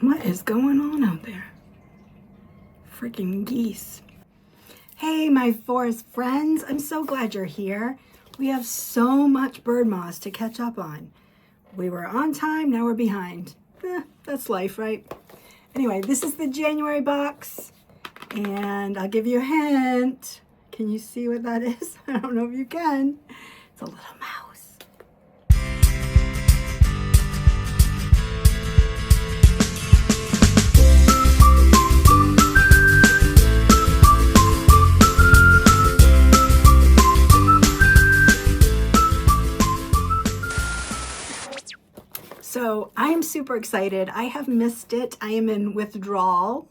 What is going on out there? Freaking geese. Hey, my forest friends. I'm so glad you're here. We have so much bird moss to catch up on. We were on time, now we're behind. That's life, right? Anyway, this is the January box, and I'll give you a hint. Can you see what that is? I don't know if you can. It's a little mouse. So I am super excited. I have missed it. I am in withdrawal.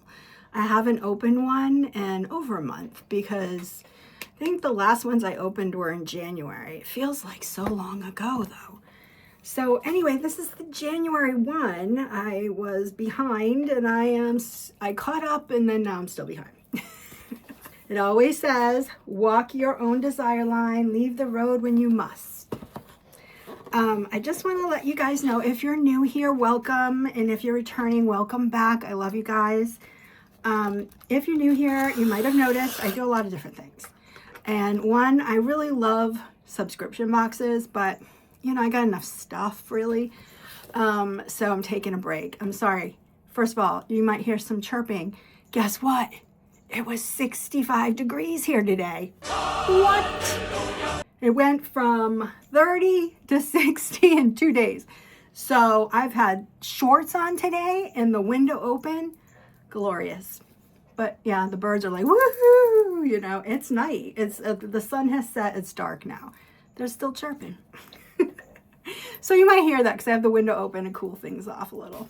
I haven't opened one in over a month because I think the last ones I opened were in January. It feels like so long ago though. So anyway, this is the January one. I was behind and I caught up, and then now I'm still behind. It always says, walk your own desire line, leave the road when you must. I just want to let you guys know, if you're new here, welcome. And if you're returning, welcome back. I love you guys. If you're new here, you might have noticed I do a lot of different things. And one, I really love subscription boxes, but you know, I got enough stuff really. So I'm taking a break. I'm sorry. First of all, you might hear some chirping. Guess what? It was 65 degrees here today. What? It went from 30 to 60 in 2 days. So I've had shorts on today and the window open. Glorious. But yeah, the birds are like, woohoo, you know, it's night. It's the sun has set. It's dark now. They're still chirping. So you might hear that because I have the window open and cool things off a little.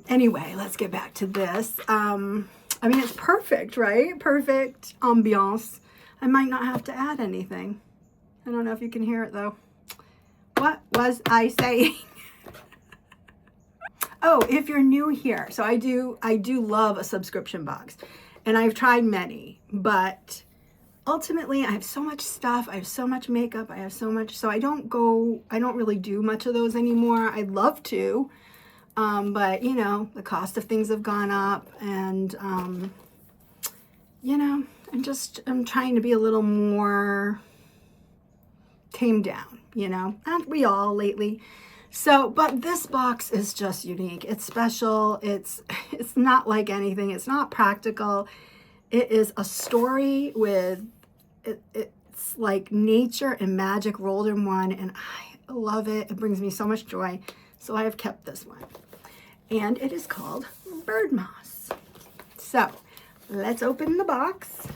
Anyway, let's get back to this. I mean, it's perfect, right? Perfect ambiance. I might not have to add anything. I don't know if you can hear it though. What was I saying? Oh, if you're new here, so I do love a subscription box, and I've tried many, but ultimately I have so much stuff, I have so much makeup, I have so much, so I don't really do much of those anymore. I'd love to, but you know, the cost of things have gone up, and you know, I'm trying to be a little more tamed down, you know, and we all lately. So, but this box is just unique. It's special. It's not like anything. It's not practical. It is a story with, it's like nature and magic rolled in one, and I love it. It brings me so much joy. So I have kept this one, and it is called Birdmoss. So let's open the box.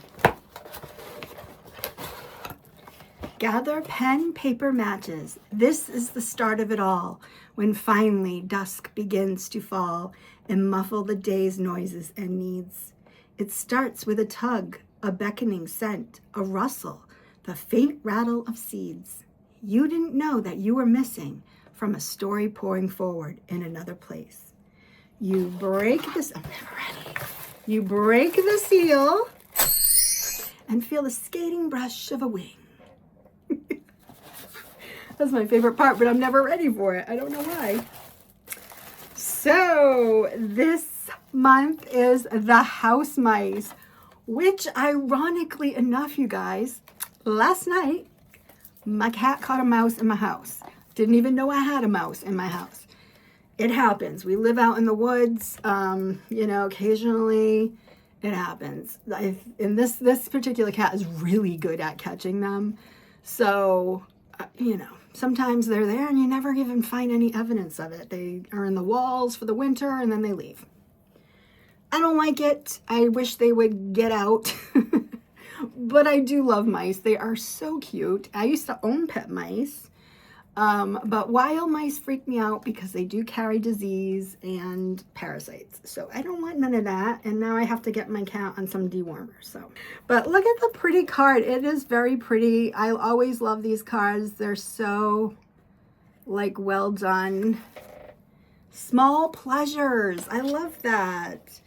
Gather pen, paper, matches. This is the start of it all, when finally dusk begins to fall and muffle the day's noises and needs. It starts with a tug, a beckoning scent, a rustle, the faint rattle of seeds. You didn't know that you were missing from a story pouring forward in another place. You break this, I'm never ready. You break the seal and feel the skating brush of a wing. That's my favorite part, but I'm never ready for it. I don't know why. So this month is the house mice, which ironically enough, you guys, last night, my cat caught a mouse in my house. Didn't even know I had a mouse in my house. It happens. We live out in the woods. You know, occasionally it happens. And this particular cat is really good at catching them. So, you know, sometimes they're there and you never even find any evidence of it. They are in the walls for the winter and then they leave. I don't like it. I wish they would get out. But I do love mice. They are so cute. I used to own pet mice. But wild mice freak me out because they do carry disease and parasites. So I don't want none of that. And now I have to get my cat on some dewormer. So, but look at the pretty card. It is very pretty. I always love these cards. They're so like well done. Small pleasures. I love that.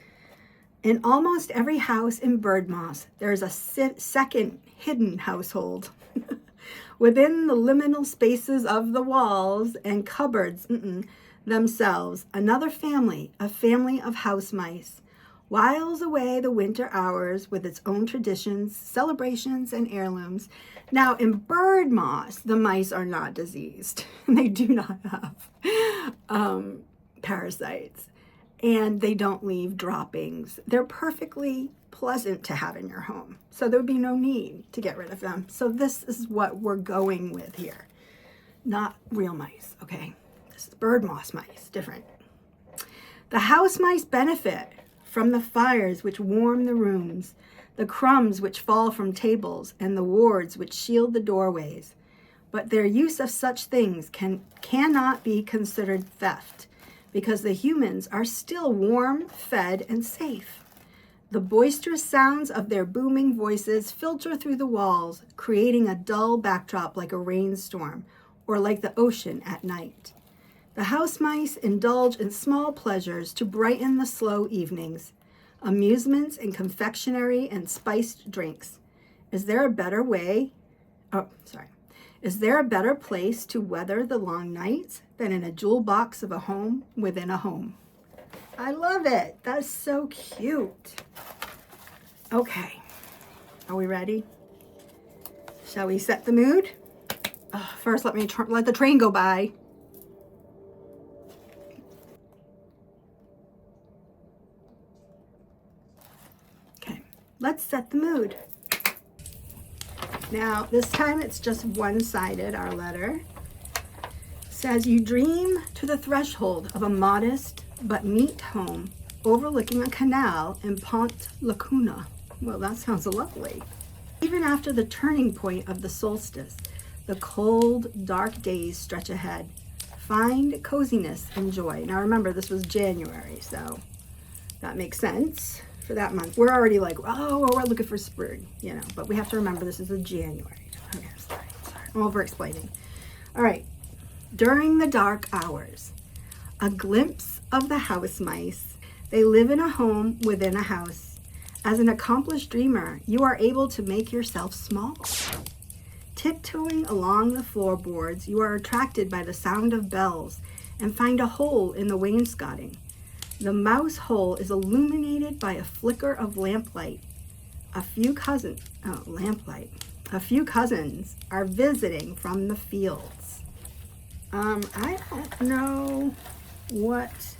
In almost every house in Birdmoss, there's a second hidden household. Within the liminal spaces of the walls and cupboards, themselves another family, a family of house mice, whiles away the winter hours with its own traditions, celebrations, and heirlooms. Now, in Birdmoss, the mice are not diseased. They do not have parasites, and they don't leave droppings. They're perfectly pleasant to have in your home, so there would be no need to get rid of them. So this is what we're going with here. Not real mice, okay? This is Birdmoss mice, different. The house mice benefit from the fires which warm the rooms, the crumbs which fall from tables, and the wards which shield the doorways. But their use of such things cannot be considered theft, because the humans are still warm, fed, and safe. The boisterous sounds of their booming voices filter through the walls, creating a dull backdrop like a rainstorm, or like the ocean at night. The house mice indulge in small pleasures to brighten the slow evenings, amusements in confectionery and spiced drinks. Is there a better place to weather the long nights than in a jewel box of a home within a home? I love it. That's so cute. Okay, are we ready? Shall we set the mood? First, let the train go by. Okay, let's set the mood. Now, this time it's just one-sided, our letter. It says, you dream to the threshold of a modest but neat home overlooking a canal in Pont Lacuna. Well, that sounds lovely. Even after the turning point of the solstice, the cold, dark days stretch ahead. Find coziness and joy. Now remember, this was January, so that makes sense for that month. We're already like, oh, we're looking for spring, you know, but we have to remember this is a January. Okay, sorry. I'm over explaining. All right. During the dark hours, a glimpse of the house mice. They live in a home within a house. As an accomplished dreamer, you are able to make yourself small. Tiptoeing along the floorboards, you are attracted by the sound of bells and find a hole in the wainscoting. The mouse hole is illuminated by a flicker of lamplight. A few cousins are visiting from the fields. I don't know what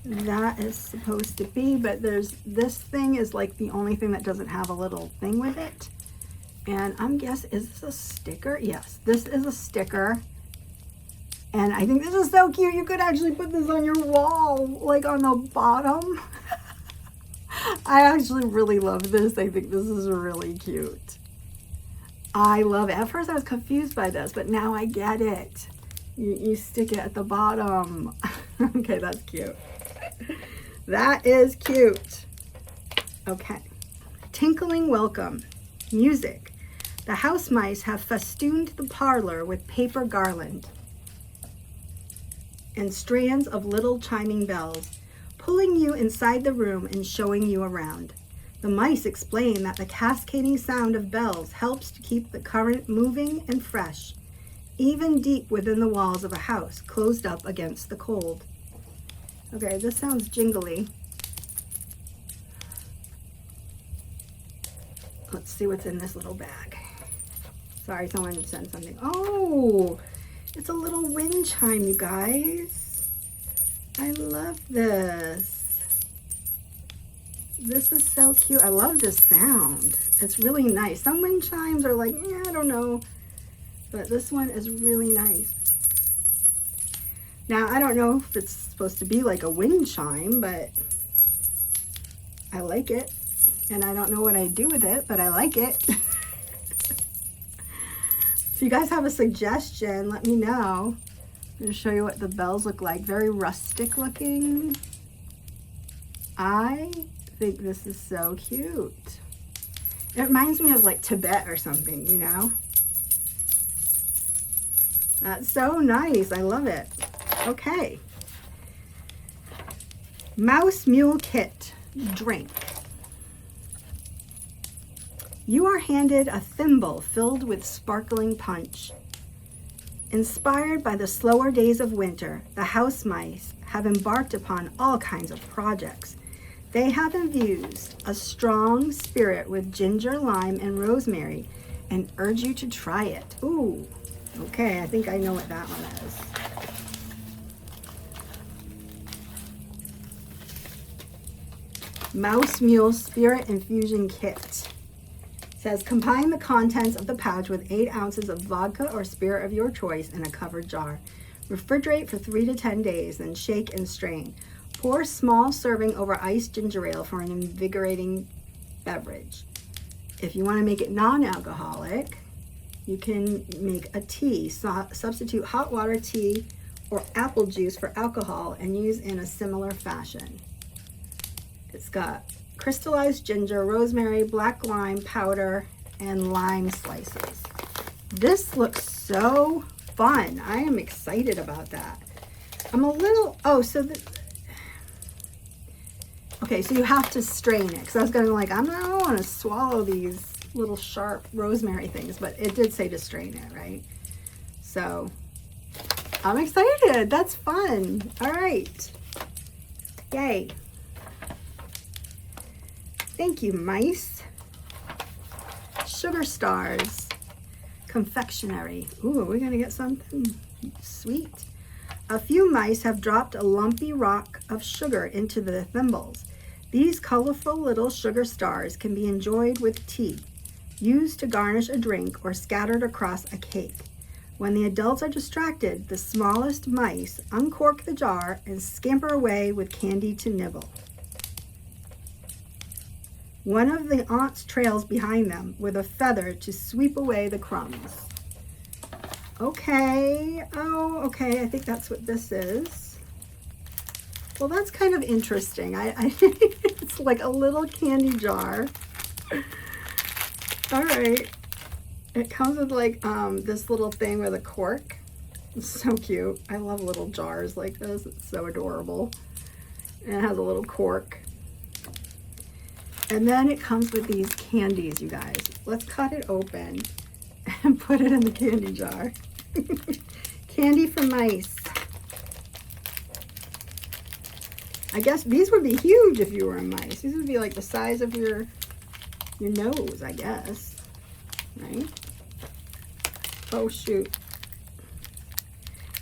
that is supposed to be, but this thing is like the only thing that doesn't have a little thing with it. And I'm guessing, is this a sticker? Yes, this is a sticker. And I think this is so cute. You could actually put this on your wall, like on the bottom. I actually really love this. I think this is really cute. I love it. At first I was confused by this, but now I get it. You stick it at the bottom. Okay, that's cute. That is cute. Okay. Tinkling welcome. Music. The house mice have festooned the parlor with paper garland and strands of little chiming bells, pulling you inside the room and showing you around. The mice explain that the cascading sound of bells helps to keep the current moving and fresh, even deep within the walls of a house closed up against the cold. Okay, this sounds jingly. Let's see what's in this little bag. Sorry, someone sent something. Oh, it's a little wind chime, you guys. I love this. This is so cute. I love this sound. It's really nice. Some wind chimes are like, I don't know. But this one is really nice. Now, I don't know if it's supposed to be like a wind chime, but I like it. And I don't know what I do with it, but I like it. If you guys have a suggestion, let me know. I'm going to show you what the bells look like. Very rustic looking. I think this is so cute. It reminds me of like Tibet or something, you know? That's so nice. I love it. Okay. Mouse Mule Kit. Drink. You are handed a thimble filled with sparkling punch. Inspired by the slower days of winter, the house mice have embarked upon all kinds of projects. They have infused a strong spirit with ginger, lime, and rosemary and urge you to try it. Ooh, okay, I think I know what that one is. Mouse Mule Spirit Infusion Kit. It says, combine the contents of the pouch with 8 ounces of vodka or spirit of your choice in a covered jar. Refrigerate for 3 to 10 days, then shake and strain. Pour small serving over iced ginger ale for an invigorating beverage. If you want to make it non-alcoholic, you can make a tea. Substitute hot water, tea, or apple juice for alcohol and use in a similar fashion. It's got crystallized ginger, rosemary, black lime powder, and lime slices. This looks so fun. I am excited about that. I'm a little, okay, so you have to strain it, because I was going to I don't want to swallow these little sharp rosemary things, but it did say to strain it, right? So I'm excited. That's fun. All right. Yay. Thank you, mice. Sugar Stars confectionery. Ooh, we're gonna get something sweet. A few mice have dropped a lumpy rock of sugar into the thimbles. These colorful little sugar stars can be enjoyed with tea, used to garnish a drink, or scattered across a cake. When the adults are distracted, the smallest mice uncork the jar and scamper away with candy to nibble. One of the aunts trails behind them with a feather to sweep away the crumbs. Okay, okay, I think that's what this is. Well, that's kind of interesting. It's like a little candy jar. All right, it comes with this little thing with a cork. It's so cute. I love little jars like this. It's so adorable. And it has a little cork. And then it comes with these candies, you guys. Let's cut it open and put it in the candy jar. Candy for mice. I guess these would be huge if you were a mice. These would be like the size of your nose, I guess. Right? Oh, shoot.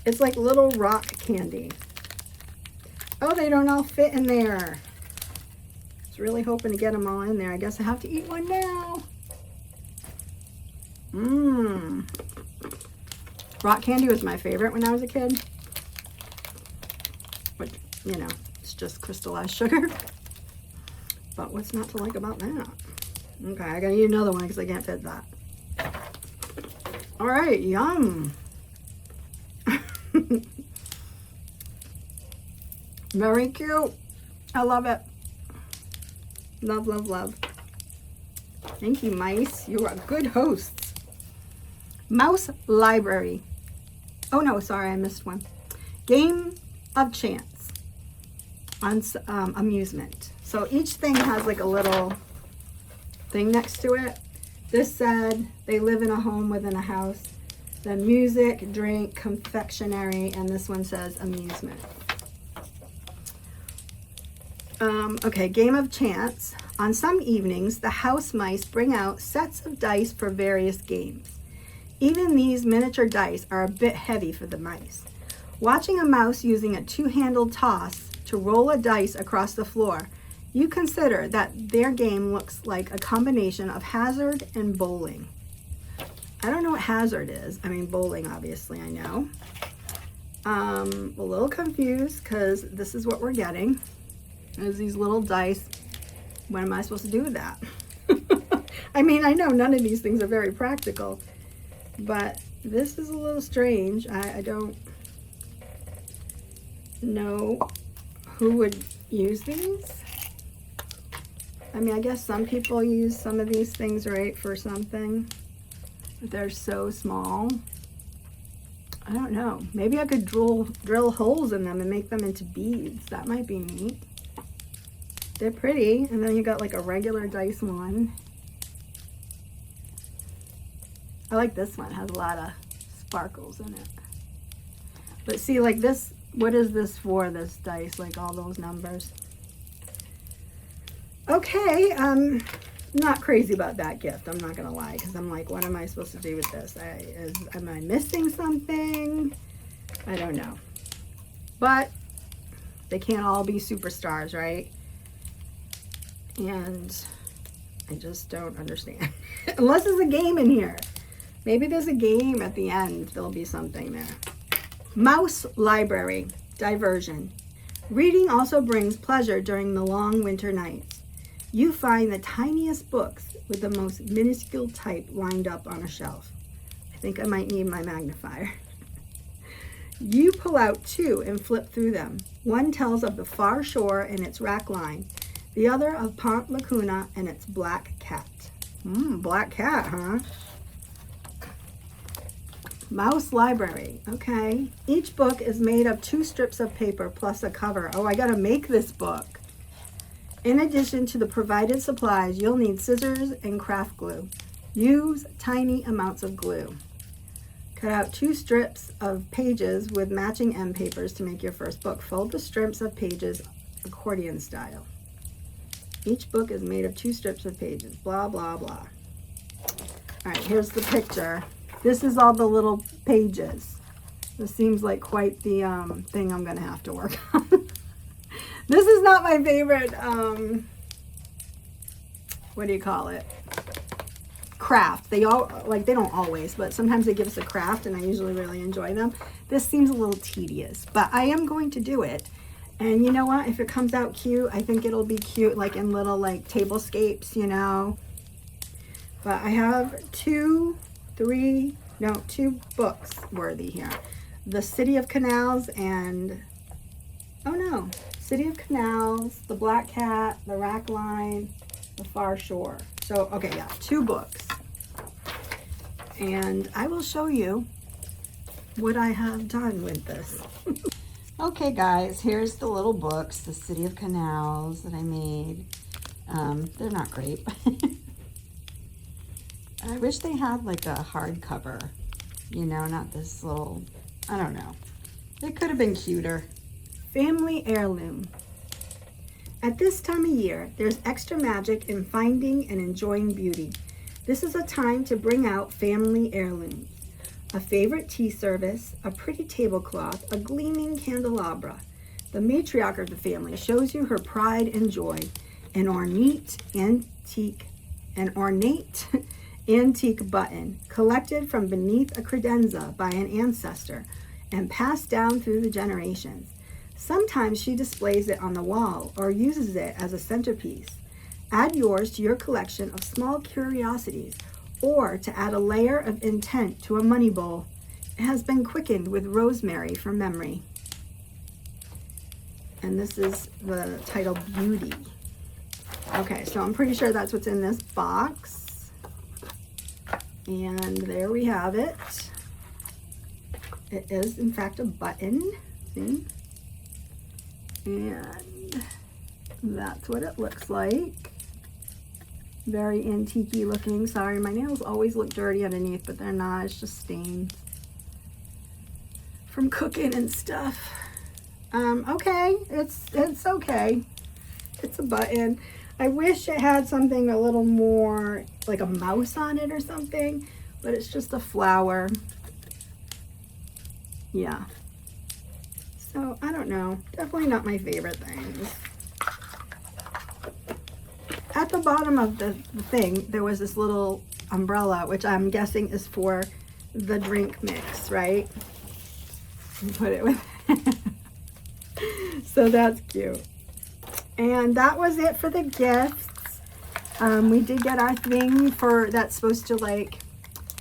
It's like little rock candy. Oh, they don't all fit in there. I was really hoping to get them all in there. I guess I have to eat one now. Rock candy was my favorite when I was a kid. But, it's just crystallized sugar. But what's not to like about that? Okay, I gotta eat another one because I can't fit that. All right, yum. Very cute. I love it. Love, love, love. Thank you, mice. You are good hosts. Mouse Library. Oh, no, sorry, I missed one. Game of Chance on amusement. So each thing has like a little thing next to it. This said they live in a home within a house. Then music, drink, confectionery, and this one says amusement. Okay, Game of Chance. On some evenings, the house mice bring out sets of dice for various games. Even these miniature dice are a bit heavy for the mice. Watching a mouse using a two-handled toss to roll a dice across the floor, you consider that their game looks like a combination of hazard and bowling. I don't know what hazard is. I mean, bowling, obviously, I know. A little confused because this is what we're getting. There's these little dice. What am I supposed to do with that? I mean, I know none of these things are very practical, but this is a little strange. I don't know who would use these. I mean, I guess some people use some of these things, right, for something. But they're so small. I don't know. Maybe I could drill holes in them and make them into beads. That might be neat. They're pretty. And then you got like a regular dice one. I like this one. It has a lot of sparkles in it. But see, like this, what is this for, this dice? Like all those numbers. Okay, not crazy about that gift. I'm not gonna lie, because I'm like, what am I supposed to do with this? Am I missing something? I don't know. But they can't all be superstars, right? And I just don't understand. Unless there's a game in here. Maybe there's a game at the end. There'll be something there. Mouse library, diversion. Reading also brings pleasure during the long winter nights. You find the tiniest books with the most minuscule type lined up on a shelf. I think I might need my magnifier. You pull out two and flip through them. One tells of the far shore and its rack line. The other of Pont Lacuna and its black cat. Black cat, huh? Mouse library, okay. Each book is made of 2 strips of paper plus a cover. Oh, I gotta make this book. In addition to the provided supplies, you'll need scissors and craft glue. Use tiny amounts of glue. Cut out 2 strips of pages with matching end papers to make your first book. Fold the strips of pages accordion style. Each book is made of 2 strips of pages, blah, blah, blah. All right, here's the picture. This is all the little pages. This seems like quite the thing I'm gonna have to work on. This is not my favorite, what do you call it? Craft. They don't always, but sometimes they give us a craft and I usually really enjoy them. This seems a little tedious, but I am going to do it. And you know what? If it comes out cute, I think it'll be cute, like in little like tablescapes, you know. But I have 2 books worthy here. The City of Canals and, oh no, City of Canals, the Black Cat, the Rack Line, the Far Shore. So, okay, yeah, 2 books. And I will show you what I have done with this. Okay, guys, here's the little books, the City of Canals that I made. They're not great. I wish they had like a hardcover, you know, not this little, I don't know. It could have been cuter. Family heirloom. At this time of year, there's extra magic in finding and enjoying beauty. This is a time to bring out family heirlooms. A favorite tea service, a pretty tablecloth, a gleaming candelabra. The matriarch of the family shows you her pride and joy. An ornate antique button collected from beneath a credenza by an ancestor and passed down through the generations. Sometimes she displays it on the wall or uses it as a centerpiece. Add yours to your collection of small curiosities or to add a layer of intent to a money bowl. It has been quickened with rosemary for memory. And this is the title Beauty. Okay, so I'm pretty sure that's what's in this box. And there we have it. It is, in fact, a button. See? And that's what it looks like. Very antique-y looking. Sorry, my nails always look dirty underneath, but they're not. It's just stains from cooking and stuff. Okay, it's okay. It's a button. I wish it had something a little more, like a mouse on it or something, but it's just a flower. Yeah. So, I don't know. Definitely not my favorite things. At the bottom of the thing, there was this little umbrella, which I'm guessing is for the drink mix, right? And put it with so that's cute. And that was it for the gifts. We did get our thing for that's supposed to, like,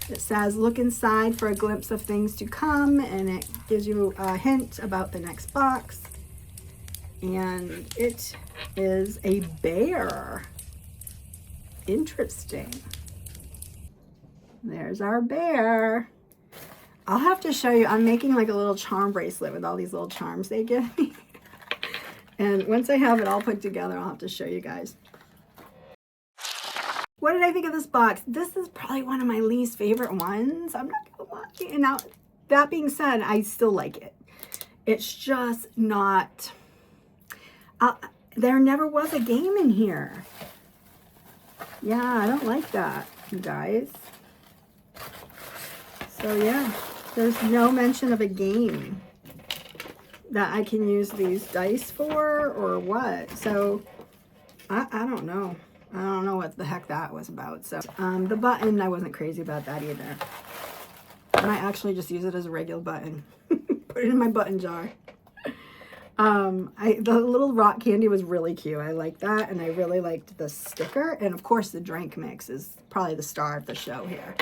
it says look inside for a glimpse of things to come, and it gives you a hint about the next box. And it is a bear. Interesting. There's our bear. I'll have to show you. I'm making like a little charm bracelet with all these little charms they give me. And once I have it all put together, I'll have to show you guys. What did I think of this box? This is probably one of my least favorite ones. I'm not gonna lie. And now, that being said, I still like it. It's just not, there never was a game in here. Yeah, I don't like that, you guys. So yeah, there's no mention of a game that I can use these dice for or what. So I don't know. I don't know what the heck that was about. So the button, I wasn't crazy about that either. I might actually just use it as a regular button. Put it in my button jar. The little rock candy was really cute. I like that, and I really liked the sticker, and of course the drink mix is probably the star of the show here.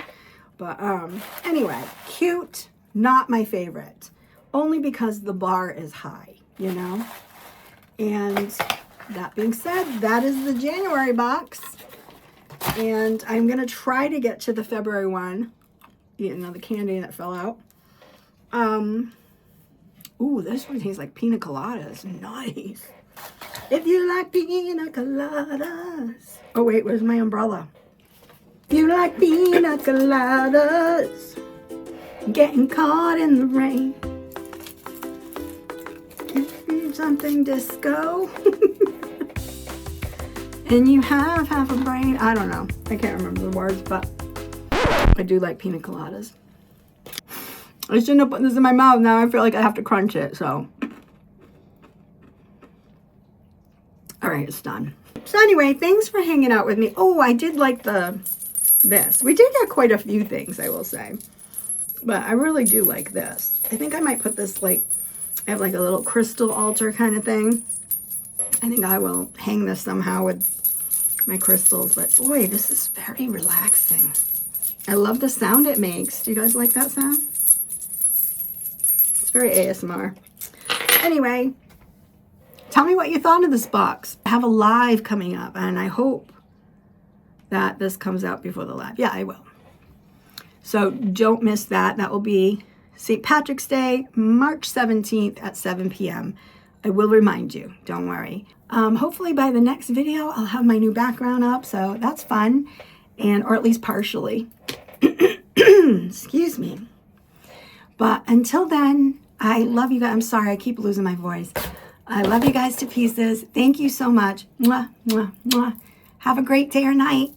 But anyway, cute, not my favorite, only because the bar is high, you know. And that being said, that is the January box, and I'm gonna try to get to the February one. You know, the candy that fell out. Ooh, this one tastes like pina coladas. Nice. If you like pina coladas. Oh, wait, where's my umbrella? If you like pina coladas, getting caught in the rain. Something disco. And you have half a brain. I don't know. I can't remember the words, but I do like pina coladas. I shouldn't have put this in my mouth. Now I feel like I have to crunch it, so. All right, it's done. So anyway, thanks for hanging out with me. Oh, I did like this. We did get quite a few things, I will say. But I really do like this. I think I might put this, like, I have like a little crystal altar kind of thing. I think I will hang this somehow with my crystals. But boy, this is very relaxing. I love the sound it makes. Do you guys like that sound? It's very ASMR. Anyway, tell me what you thought of this box. I have a live coming up, and I hope that this comes out before the live. Yeah, I will. So don't miss that. That will be St. Patrick's Day, March 17th at 7 p.m. I will remind you. Don't worry. Hopefully by the next video, I'll have my new background up, so that's fun, or at least partially. Excuse me. But until then, I love you guys. I'm sorry, I keep losing my voice. I love you guys to pieces. Thank you so much. Mwah, mwah, mwah. Have a great day or night.